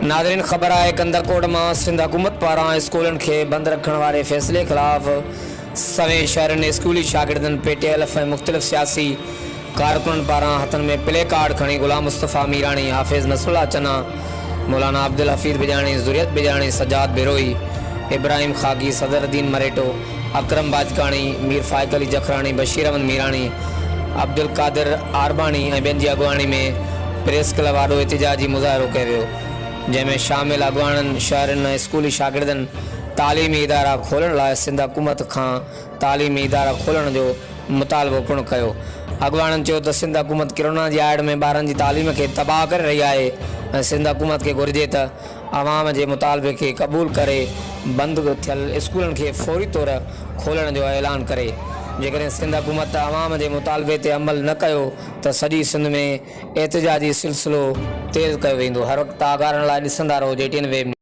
नाज़रीन ख़बर है कंदरकोट में सिंध हुकूमत पारां स्कूलन के बंद रखण वाले फैसले खिलाफ सवें शहर ने स्कूली शागिर्दन PTLF मुख्तलिफ सियासी कारकुनन पारां हथन में प्ले कार्ड खड़ी गुलाम मुस्तफ़ा मीरानी, हाफिज़ नसरुल्लाह चना, मौलाना अब्दुल हफीज़ बिजाणी, ज़ुरियत बिजाणी, सजाद बिरोई, इब्राहिम खागी, सदरुद्दीन मरेटो, अकरम बाजकाणी, मीर फाइक अली जखरानी, बशीर अहमद मीरानी, अब्दुल कादिर आरबानी ऐं ॿियनि जी अॻुवाणी में प्रेस क्लब वारो एहतिजाजी मुज़ाहिरो कयो वियो, जंहिंमें शामिल अॻुवाणनि शहरनि ऐं स्कूली शागिर्दनि तालीमी इदारा खोलण लाइ सिंध हुकूमत खां तालीमी इदारा खोलण जो मुतालबो पूर्ण कयो। अॻुवाणनि चयो त सिंध हुकूमत कोरोना जी आड़ में ॿारनि जी तालीम खे तबाह करे रही आहे ऐं सिंध हुकूमत खे घुर्जे त अवाम जे मुतालबे खे क़बूल करे बंदि थियल स्कूलनि खे फौरी तौर खोलण जो ऐलान करे। जेकॾहिं सिंध हुकूमत अवाम जे मुतालबे ते अमल न कयो त सॼी सिंध में एहतिजाजी सिलसिलो तेज़ कयो वेंदो। हर वक़्तु आगारण लाइ ॾिसंदा रहो JTN वेब।